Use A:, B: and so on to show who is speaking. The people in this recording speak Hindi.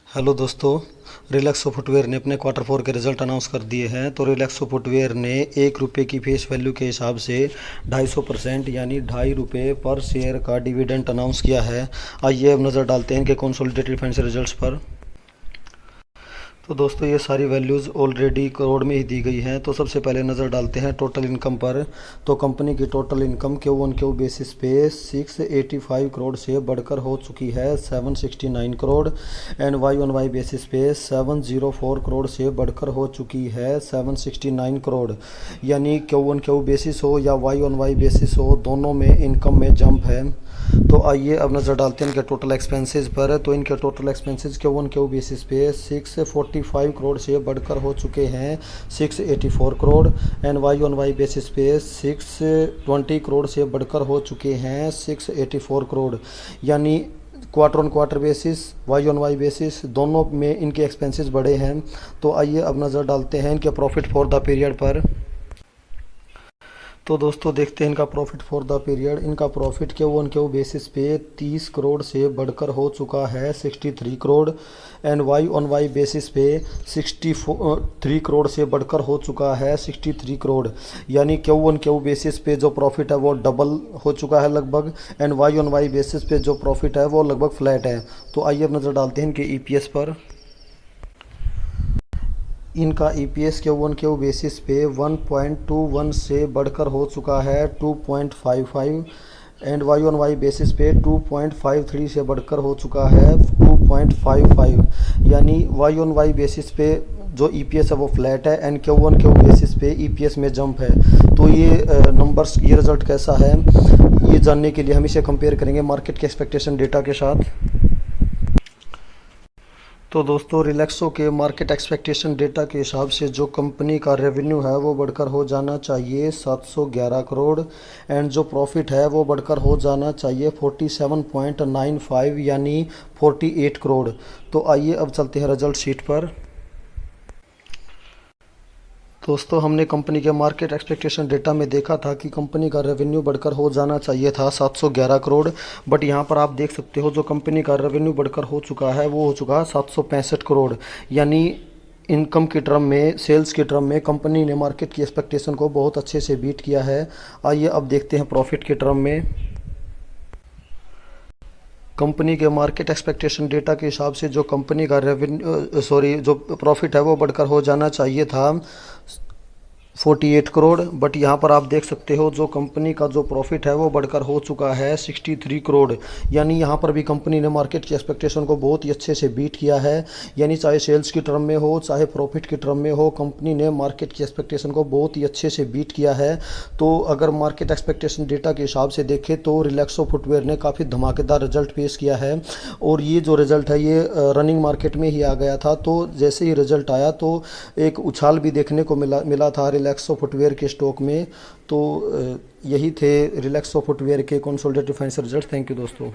A: हेलो दोस्तों। रिलैक्सो फुटवेयर ने अपने क्वार्टर 4 के रिजल्ट अनाउंस कर दिए हैं। तो रिलैक्सो फुटवेयर ने 1 रुपये की फेस वैल्यू के हिसाब से 250% यानी 2.5 रुपये पर शेयर का डिविडेंड अनाउंस किया है। आइए अब नज़र डालते हैं कि कंसोलिडेटेड फाइनेंशियल रिजल्ट्स पर। तो दोस्तों ये सारी वैल्यूज़ ऑलरेडी करोड़ में ही दी गई हैं। तो सबसे पहले नज़र डालते हैं टोटल इनकम पर। तो कंपनी की टोटल इनकम Q1Q बेसिस पे 685 करोड़ से बढ़कर हो चुकी है 769 करोड़ एंड Y-on-Y बेसिस पे 704 करोड़ से बढ़कर हो चुकी है 769 करोड़। यानी Q1Q बेसिस हो या Y-on-Y बेसिस हो, दोनों में इनकम में जंप है। तो आइए अब नज़र डालते हैं इनके टोटल एक्सपेंसेस पर। तो इनके टोटल एक्सपेंसेस Q1Q बेसिस पे 645 करोड़ से बढ़कर हो चुके हैं 684 करोड़ एंड Y-on-Y बेसिस पे 620 करोड़ से बढ़कर हो चुके हैं 684 करोड़। यानी quarter on quarter basis, Y-on-Y basis, दोनों में इनके एक्सपेंसेस बढ़े हैं। तो आइए अब नज़र डालते हैं इनके प्रॉफिट फॉर द पीरियड पर। तो दोस्तों देखते हैं इनका प्रॉफिट फॉर द पीरियड। इनका प्रॉफिट Q1Q बेसिस पे 30 करोड़ से बढ़कर हो चुका है 63 करोड़ एंड Y-on-Y बेसिस पे 63 करोड़ से बढ़कर हो चुका है 63 करोड़। यानी Q1Q बेसिस पे जो प्रॉफिट है वो डबल हो चुका है लगभग एंड Y-on-Y बेसिस पे जो प्रॉफिट है वो लगभग फ्लैट है। तो आइए अब नज़र डालते हैं इनके EPS पर। इनका EPS Q1Q बेसिस पे 1.21 से बढ़कर हो चुका है 2.55 एंड Y-on-Y बेसिस पे 2.53 से बढ़कर हो चुका है 2.55। यानी Y-on-Y बेसिस पे जो EPS है वो फ्लैट है एंड Q1Q बेसिस पे EPS में जंप है। तो ये नंबर्स, ये रिज़ल्ट कैसा है, ये जानने के लिए हम इसे कंपेयर करेंगे मार्केट के एक्सपेक्टेशन डेटा के साथ। तो दोस्तों रिलैक्सो के मार्केट एक्सपेक्टेशन डेटा के हिसाब से जो कंपनी का रेवेन्यू है वो बढ़कर हो जाना चाहिए 711 करोड़ एंड जो प्रॉफिट है वो बढ़कर हो जाना चाहिए 47.95 यानी 48 करोड़। तो आइए अब चलते हैं रिजल्ट शीट पर। दोस्तों हमने कंपनी के मार्केट एक्सपेक्टेशन डेटा में देखा था कि कंपनी का रेवेन्यू बढ़कर हो जाना चाहिए था 711 करोड़, बट यहाँ पर आप देख सकते हो जो कंपनी का रेवेन्यू बढ़कर हो चुका है वो हो चुका है 765 करोड़। यानी इनकम के टर्म में, सेल्स के टर्म में कंपनी ने मार्केट की एक्सपेक्टेशन को बहुत अच्छे से बीट किया है। आइए अब देखते हैं प्रॉफिट के टर्म में। कंपनी के मार्केट एक्सपेक्टेशन डेटा के हिसाब से जो कंपनी का जो प्रॉफिट है वो बढ़कर हो जाना चाहिए था 48 करोड़, बट यहाँ पर आप देख सकते हो जो कंपनी का जो प्रॉफिट है वो बढ़कर हो चुका है 63 करोड़। यानी यहाँ पर भी कंपनी ने मार्केट की एक्सपेक्टेशन को बहुत ही अच्छे से बीट किया है। यानी चाहे सेल्स की टर्म में हो चाहे प्रॉफिट की टर्म में हो, कंपनी ने मार्केट की एक्सपेक्टेशन को बहुत ही अच्छे से बीट किया है। तो अगर मार्केट एक्सपेक्टेशन डेटा के हिसाब से देखें तो रिलैक्सो फुटवेयर ने काफ़ी धमाकेदार रिजल्ट पेश किया है और ये जो रिज़ल्ट है ये रनिंग मार्केट में ही आ गया था। तो जैसे ही रिज़ल्ट आया तो एक उछाल भी देखने को मिला था रिलैक्सो फुटवेयर के स्टॉक में। तो यही थे रिलैक्सो फुटवेयर के consolidated financial result. Thank you दोस्तों।